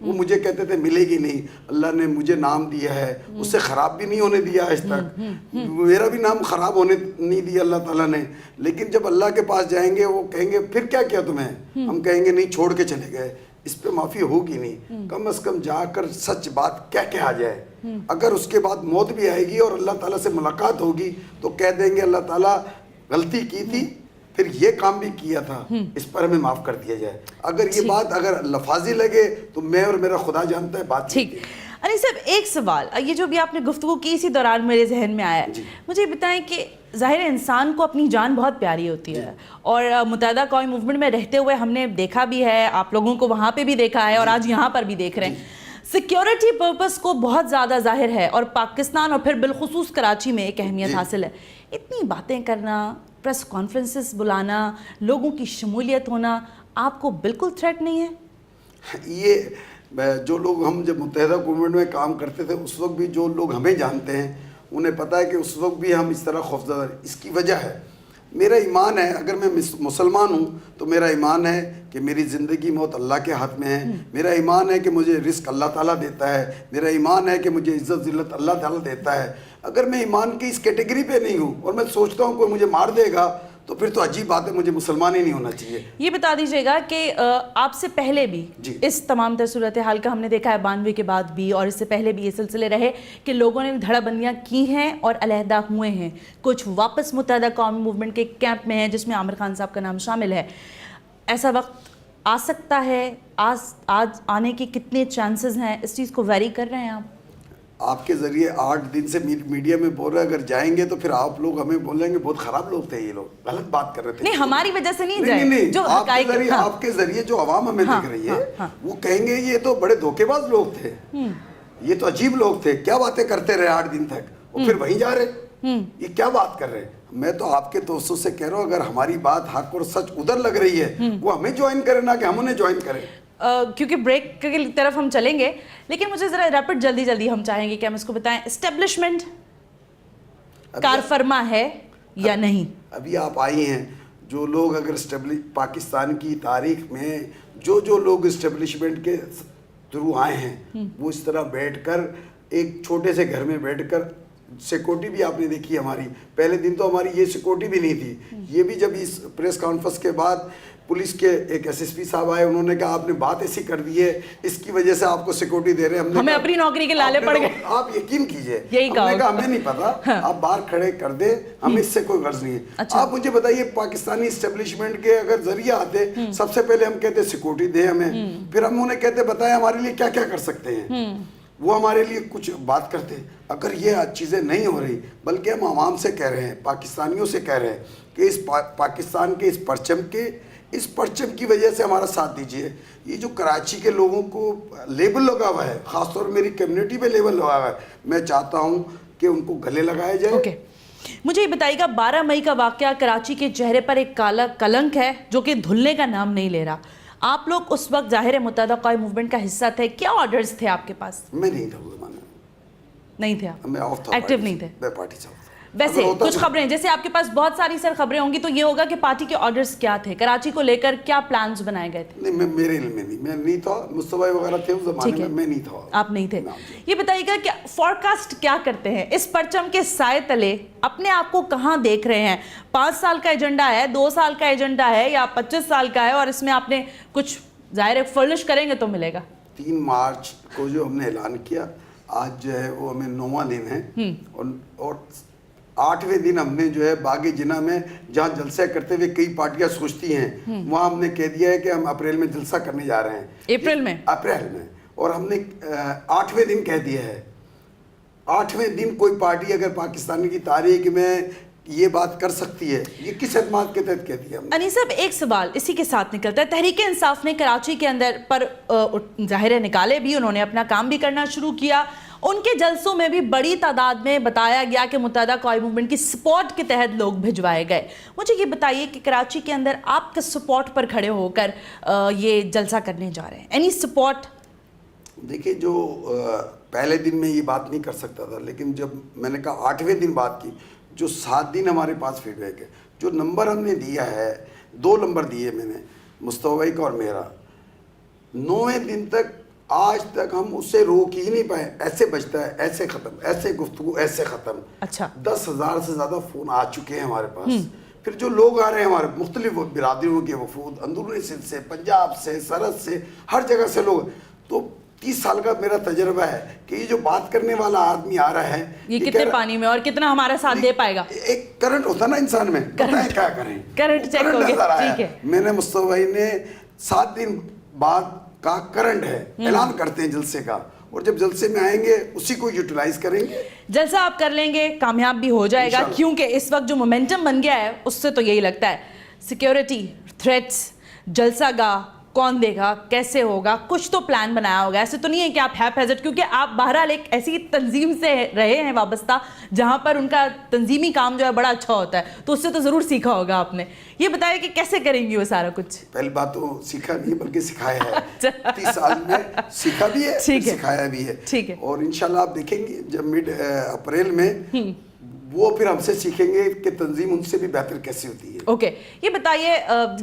وہ مجھے کہتے تھے ملے گی نہیں, اللہ نے مجھے نام دیا ہے, اس سے خراب بھی نہیں ہونے دیا آج تک, میرا بھی نام خراب ہونے نہیں دیا اللہ تعالیٰ نے. لیکن جب اللہ کے پاس جائیں گے وہ کہیں گے پھر کیا کیا تمہیں, ہم کہیں گے نہیں چھوڑ کے چلے گئے, اس پہ معافی ہوگی نہیں. کم از کم جا کر سچ بات کہہ کے آ جائے. اگر اس کے بعد موت بھی آئے گی اور اللہ تعالیٰ سے ملاقات ہوگی تو کہہ دیں گے اللہ تعالیٰ غلطی کی تھی, پھر یہ کام بھی کیا تھا, اس پر ہمیں معاف کر دیا جائے. اگر یہ بات اگر لفاظی لگے تو میں اور میرا خدا جانتا ہے بات. ٹھیک. علی صاحب ایک سوال, یہ جو بھی آپ نے گفتگو کی اسی دوران میرے ذہن میں آیا ہے, مجھے بتائیں کہ ظاہر انسان کو اپنی جان بہت پیاری ہوتی ہے, اور متحدہ قومی موومنٹ میں رہتے ہوئے ہم نے دیکھا بھی ہے, آپ لوگوں کو وہاں پہ بھی دیکھا ہے اور آج یہاں پر بھی دیکھ رہے ہیں, سیکیورٹی پرپس کو بہت زیادہ ظاہر ہے اور پاکستان اور پھر بالخصوص کراچی میں ایک اہمیت حاصل ہے. اتنی باتیں کرنا, پریس کانفرنسز بلانا, لوگوں کی شمولیت ہونا آپ کو بالکل تھریٹ نہیں ہے؟ یہ جو لوگ ہم جب متحدہ گورنمنٹ میں کام کرتے تھے اس وقت بھی جو لوگ ہمیں جانتے ہیں انہیں پتہ ہے کہ اس وقت بھی ہم اس طرح خوفزدہ. اس کی وجہ ہے میرا ایمان ہے, اگر میں مسلمان ہوں تو میرا ایمان ہے کہ میری زندگی موت اللہ کے ہاتھ میں ہے. میرا ایمان ہے کہ مجھے رزق اللہ تعالیٰ دیتا ہے. میرا ایمان ہے کہ مجھے عزت ذلت اللہ تعالیٰ دیتا ہے. اگر میں ایمان کی اس کیٹیگری پہ نہیں ہوں اور میں سوچتا ہوں کوئی مجھے مار دے گا تو پھر تو عجیب بات ہے, مجھے مسلمان ہی نہیں ہونا چاہیے. یہ بتا دیجئے گا کہ آپ سے پہلے بھی اس تمام تر صورتحال کا ہم نے دیکھا ہے 92 کے بعد بھی, اور اس سے پہلے بھی یہ سلسلے رہے کہ لوگوں نے دھڑا بندیاں کی ہیں اور علیحدہ ہوئے ہیں, کچھ واپس متحدہ قومی موومنٹ کے کیمپ میں ہیں جس میں عامر خان صاحب کا نام شامل ہے. ایسا وقت آ سکتا ہے, آج آنے کی کتنے چانسز ہیں, اس چیز کو ویری کر رہے ہیں آپ؟ آپ کے ذریعے 8 دن سے میڈیا میں بول رہے ہیں, اگر جائیں گے تو پھر آپ لوگ ہمیں بولیں گے بہت خراب لوگ تھے, یہ لوگ غلط بات کر رہے تھے. نہیں, ہماری وجہ سے نہیں جائیں, جو آپ کے ذریعے جو عوام ہمیں دیکھ رہی ہے وہ کہیں گے یہ تو بڑے دھوکے باز لوگ تھے, یہ تو عجیب لوگ تھے, کیا باتیں کرتے رہے 8 دن تک اور پھر وہیں جا رہے, یہ کیا بات کر رہے ہیں. میں تو آپ کے دوستوں سے کہہ رہا ہوں اگر ہماری بات حق اور سچ ادھر لگ رہی ہے وہ ہمیں جوائن کرے, نہ کہ ہم انہیں جوائن کریں. کیونکہ بریک کی طرف ہم چلیں گے, لیکن مجھے ذرا ریپڈ جلدی ہم چاہیں گے کہ ہم اس کو بتائیں, اسٹیبلشمنٹ کار فرما ہے یا نہیں؟ ابھی آپ آئی ہیں, جو لوگ اگر پاکستان کی تاریخ میں جو لوگ اسٹیبلشمنٹ کے تھرو آئے ہیں وہ اس طرح بیٹھ کر ایک چھوٹے سے گھر میں بیٹھ کر, سیکورٹی بھی آپ نے دیکھی ہماری, پہلے دن تو ہماری یہ سیکورٹی بھی نہیں تھی. یہ بھی جب اس پریس کانفرنس کے بعد پولیس کے ایک ایس ایس پی صاحب آئے, انہوں نے کہا آپ نے بات ایسی کر دی ہے اس کی وجہ سے آپ کو سیکورٹی دے رہے ہیں. ہمیں اپنی نوکری کے لالے پڑ گئے. آپ یقین کیجئے, ہم نے کہا ہمیں نہیں پتا, آپ باہر کھڑے کر دیں, ہمیں اس سے کوئی غرض نہیں ہے. آپ مجھے بتائیے پاکستانی اسٹیبلشمنٹ کے اگر ذریعہ آتے, سب سے پہلے ہم کہتے سیکورٹی دیں ہمیں, پھر ہم انہیں کہتے بتائیں ہمارے لیے کیا کیا کر سکتے ہیں, وہ ہمارے لیے کچھ بات کرتے. اگر یہ چیزیں نہیں ہو رہی, بلکہ ہم عوام سے کہہ رہے ہیں, پاکستانیوں سے کہہ رہے ہیں کہ اس پاکستان کے اس پرچم کی وجہ سے ہمارا ساتھ دیجیے. یہ جو کراچی کے لوگوں کو لیبل لگا ہوا ہے, خاص طور میری کمیونٹی پہ لیبل لگا ہوا ہے, میں چاہتا ہوں کہ ان کو گلے لگایا جائے. مجھے یہ بتائیے گا 12 مئی کا واقعہ کراچی کے چہرے پر ایک کالا کلنک ہے جو کہ دھلنے کا نام نہیں لے رہا. آپ لوگ اس وقت ظاہر متحدہ قومی موومنٹ کا حصہ تھے, کیا آرڈرز تھے آپ کے پاس؟ میں نہیں تھا, وہ زمانے نہیں تھے, آپ میں آف تھا, ایکٹیو نہیں تھے. میں پارٹی سے ویسے کچھ خبریں, جیسے آپ کے پاس بہت ساری سر خبریں ہوں گی, تو یہ ہوگا کہ پارٹی کے آرڈرز کیا تھے, کراچی کو لے کر کیا پلانز بنائے گئے تھے؟ نہیں, میرے علم میں نہیں, میں نہیں تھا. مصطفی وغیرہ تھے اس زمانے میں, میں نہیں تھا. آپ نہیں تھے. یہ بتائیے گا کہ فورکاسٹ کیا کرتے ہیں اس پرچم کے سائے تلے, اپنے آپ کو کہاں دیکھ رہے ہیں؟ 5 سال کا ایجنڈا ہے, 2 سال کا ایجنڈا ہے, یا 25 سال کا ہے, اور اس میں آپ نے کچھ ظاہر فرلش کریں گے تو ملے گا؟ 3 مارچ کو جو ہم نے اعلان کیا, آج جو ہے وہ ہمیں 9واں دن ہے, اور 8ویں دن ہم نے جو ہے باغ جناح میں جہاں جلسہ کرتے ہوئے کئی پارٹیاں سوچتی ہیں, وہاں ہم نے کہہ دیا ہے کہ ہم اپریل میں جلسہ کرنے جا رہے ہیں. اپریل میں, اور ہم نے 8ویں دن کہہ دیا ہے. 8ویں دن کوئی پارٹی اگر پاکستان کی تاریخ میں یہ بات کر سکتی ہے, یہ کس اعتماد کے تحت کہتی ہے؟ انیس صاحب ایک سوال اسی کے ساتھ نکلتا ہے, تحریک انصاف نے کراچی کے اندر پر ظاہر نکالے بھی, انہوں نے اپنا کام بھی کرنا شروع کیا, ان کے جلسوں میں بھی بڑی تعداد میں بتایا گیا کہ متحدہ قومی موومنٹ کی سپورٹ کے تحت لوگ بھجوائے گئے. مجھے یہ بتائیے کہ کراچی کے اندر آپ کے سپورٹ پر کھڑے ہو کر یہ جلسہ کرنے جا رہے ہیں, اینی سپورٹ؟ دیکھیں, جو پہلے دن میں یہ بات نہیں کر سکتا تھا, لیکن جب میں نے کہا 8ویں دن بات کی, جو 7 دن ہمارے پاس فیڈ بیک ہے, جو نمبر ہم نے دیا ہے, 2 نمبر دیے میں نے, مصطفی کا اور میرا, 9ویں دن تک آج تک ہم اسے روک ہی نہیں پائے. ایسے بجتا ہے, ایسے ختم, ایسے گفتگو, ایسے ختم. اچھا 10,000 سے زیادہ فون آ چکے ہیں ہمارے پاس. پھر جو لوگ آ رہے ہیں ہمارے مختلف برادریوں کے وفود, اندرونی سندھ سے, پنجاب سے, سرحد سے, ہر جگہ سے لوگ. تو 30 سال کا میرا تجربہ ہے کہ یہ جو بات کرنے والا آدمی آ رہا ہے یہ کتنے پانی میں اور کتنا ہمارا ساتھ دے پائے گا. ایک کرنٹ ہوتا نا انسان میں, پتہ ہے کیا کریں, کرنٹ چیک ہو گیا. ٹھیک ہے, میں نے مصطفی بھائی نے 7 دن بعد کا کرنٹ ہے, اعلان کرتے ہیں جلسے کا, اور جب جلسے میں آئیں گے اسی کو یوٹیلائز کریں گے. جلسہ آپ کر لیں گے, کامیاب بھی ہو جائے گا, کیونکہ اس وقت جو مومنٹم بن گیا ہے اس سے تو یہی لگتا ہے. سیکیورٹی, تھریٹس, جلسہ گاہ, کون دے گا, کیسے ہوگا, کچھ تو پلان بنایا ہوگا. ایسے تو نہیں ہے کہ آپ ہیپ ہیزٹ, کیونکہ آپ بہرحال ایک ایسی تنظیم سے رہے ہیں وابستہ جہاں پر ان کا تنظیمی کام جو ہے بڑا اچھا ہوتا ہے, تو اس سے تو ضرور سیکھا ہوگا آپ نے. یہ بتائیں کہ کیسے کریں گی وہ سارا کچھ. پہلی بات تو سیکھا نہیں بلکہ سکھایا ہے. 30 سال میں سیکھا بھی ہے, سکھایا بھی ہے. ٹھیک ہے, اور انشاءاللہ آپ دیکھیں گے جب مڈ اپریل میں وہ پھر ہم سے سیکھیں گے کہ تنظیم ان سے بھی بہتر کیسے ہوتی ہے. اوکے, یہ بتائیے,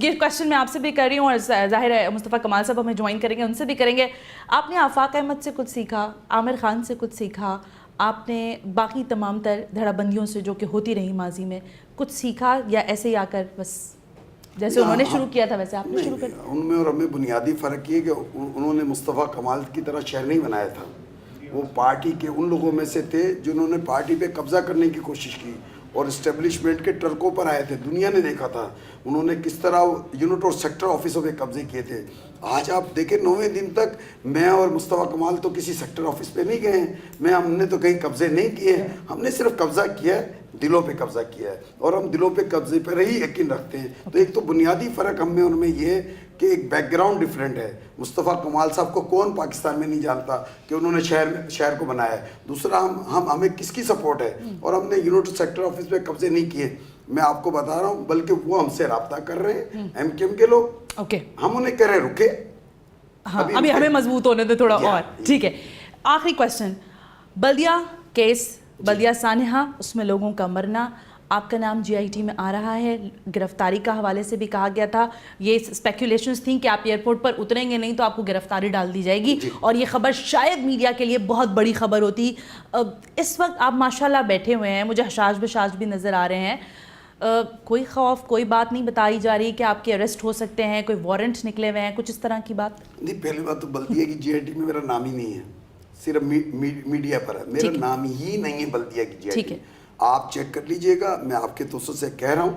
یہ کویشچن میں آپ سے بھی کر رہی ہوں اور ظاہر ہے مصطفیٰ کمال صاحب ہمیں جوائن کریں گے, ان سے بھی کریں گے. آپ نے آفاق احمد سے کچھ سیکھا, عامر خان سے کچھ سیکھا, آپ نے باقی تمام تر دھڑا بندیوں سے جو کہ ہوتی رہی ماضی میں کچھ سیکھا, یا ایسے ہی آ کر بس جیسے انہوں نے شروع کیا تھا ویسے آپ نے شروع کر؟ ان میں اور ہمیں بنیادی فرق یہ کہ انہوں نے مصطفیٰ کمال کی طرح شہر نہیں بنایا تھا. وہ پارٹی کے ان لوگوں میں سے تھے جنہوں نے پارٹی پہ قبضہ کرنے کی کوشش کی اور اسٹیبلشمنٹ کے ٹرکوں پر آئے تھے. دنیا نے دیکھا تھا انہوں نے کس طرح یونٹ اور سیکٹر آفسوں پہ قبضے کیے تھے. آج آپ دیکھیں 9ویں دن تک میں اور مصطفیٰ کمال تو کسی سیکٹر آفس پہ نہیں گئے ہیں, ہم نے تو کہیں قبضے نہیں کیے, ہم نے صرف قبضہ کیا ہے, دلوں پہ قبضہ کیا ہے, اور ہم دلوں پہ قبضے پر ہی یقین رکھتے ہیں. تو ایک تو بنیادی فرق ہم میں ان میں یہ ہے کہ ایک بیک گراؤنڈ ڈفرینٹ ہے. مصطفیٰ کمال صاحب کو کون پاکستان میں نہیں جانتا کہ انہوں نے شہر کو بنایا ہے. دوسرا ہمیں کس کی سپورٹ ہے, اور ہم نے یونٹ سیکٹر آفس پہ قبضے نہیں کیے. میں آپ کو بتا رہا ہوں, بلکہ وہ ہم سے رابطہ کر رہے ہیں ایم کیو ایم کے لوگ. اوکے, ہم انہیں کہہ رہے رکے, ابھی ہمیں مضبوط ہونے دے تھوڑا اور. ٹھیک ہے, آخری کویشچن, بلدیہ کیس, بلدیہ سانحہ, اس میں لوگوں کا مرنا, آپ کا نام جی آئی ٹی میں آ رہا ہے. گرفتاری کا حوالے سے بھی کہا گیا تھا, یہ اسپیکولیشنز تھیں کہ آپ ایئرپورٹ پر اتریں گے نہیں تو آپ کو گرفتاری ڈال دی جائے گی, اور یہ خبر شاید میڈیا کے لیے بہت بڑی خبر ہوتی. اس وقت آپ ماشاءاللہ بیٹھے ہوئے ہیں, مجھے حشاش بشاش بھی نظر آ رہے ہیں, کوئی خوف, کوئی بات نہیں بتائی جا رہی کہ آپ کے اریسٹ ہو سکتے ہیں, کوئی وارنٹ نکلے ہوئے ہیں, کچھ اس طرح کی بات؟ نہیں, پہلی بات تو بلدیہ کی جی آئی ٹی میں میرا نام ہی نہیں ہے, صرف میڈیا پر ہے, میرا نام ہی نہیں ہے بلدیہ کی جی آئی ٹی. آپ چیک کر لیجئے گا, میں آپ کے توسط سے کہہ رہا ہوں,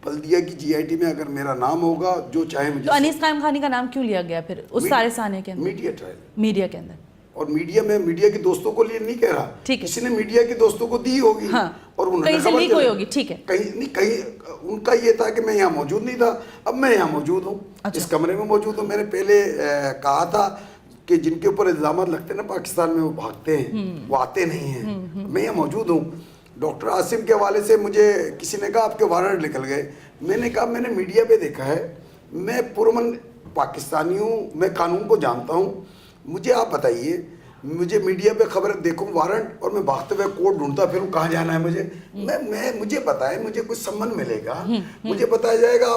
بلدیہ کی جی آئی ٹی میں اگر میرا نام ہوگا جو چاہے مجھے. تو انیس قائم خانی کا نام کیوں لیا گیا پھر اس سارے سانے کے اندر؟ میڈیا ٹرائل, میڈیا کے اندر. اور میڈیا میں میڈیا کے دوستوں کو لیے نہیں کہہ رہا, کسی نے میڈیا کے دوستوں کو دی ہوگی, اور انہوں نے کہیں سے لیک ہوئی ہوگی. ٹھیک ہے, کہیں ان کا یہ تھا کہ میں یہاں موجود نہیں تھا, اب میں یہاں موجود ہوں, اس کمرے میں موجود ہوں. میں نے پہلے کہا تھا کہ جن کے اوپر الزامات لگتے ہیں نا پاکستان میں, وہ بھاگتے ہیں, وہ آتے نہیں ہیں, میں یہاں موجود ہوں. ڈاکٹر عاصم کے حوالے سے مجھے کسی نے کہا آپ کے وارنٹ نکل گئے. میں نے کہا میں نے میڈیا پہ دیکھا ہے, میں پرامن پاکستانی ہوں, میں قانون کو جانتا ہوں. مجھے آپ بتائیے, مجھے میڈیا پہ خبر دیکھوں وارنٹ اور میں بھاگتے ہوئے کوٹ ڈھونڈتا پھروں کہاں جانا ہے مجھے, مجھے بتائے, مجھے کوئی سمن ملے گا, مجھے بتایا جائے گا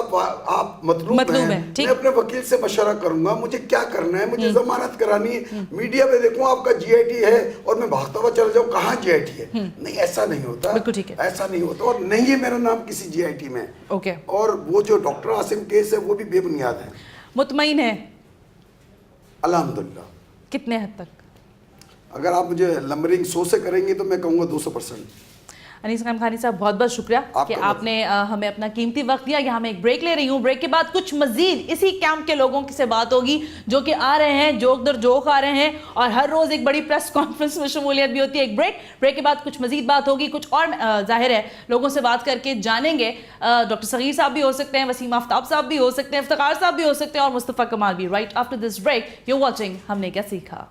آپ مطلوب ہیں, میں اپنے وکیل سے مشورہ کروں گا مجھے کیا کرنا ہے, مجھے ضمانت کرانی ہے. میڈیا پہ دیکھوں آپ کا جی آئی ٹی ہے اور میں بھاگتا ہوا چلا جاؤں کہاں جی آئی ٹی ہے. نہیں, ایسا نہیں ہوتا, ایسا نہیں ہوتا, اور نہیں ہے میرا نام کسی جی آئی ٹی میں. اور وہ جو ڈاکٹر عاصم کیس ہے وہ بھی بے بنیاد ہے. مطمئن ہے الحمدللہ. کتنے حد تک؟ اگر آپ مجھے نمبرنگ 100 سے کریں گے تو میں کہوں گا 200%. انیس قائم خانی صاحب بہت بہت شکریہ کہ آپ نے ہمیں اپنا قیمتی وقت دیا. یہاں میں ایک بریک لے رہی ہوں, بریک کے بعد کچھ مزید اسی کیمپ کے لوگوں سے بات ہوگی جو کہ آ رہے ہیں, جوک در جوک آ رہے ہیں, اور ہر روز ایک بڑی پریس کانفرنس میں شمولیت بھی ہوتی ہے. ایک بریک کے بعد کچھ مزید بات ہوگی, کچھ اور ظاہر ہے لوگوں سے بات کر کے جانیں گے. ڈاکٹر صغیر صاحب بھی ہو سکتے ہیں, وسیم آفتاب صاحب بھی ہو سکتے ہیں, افتخار صاحب بھی ہو سکتے ہیں, اور مصطفیٰ کمال بھی. Right after this break you watching ہم نے کیا سیکھا.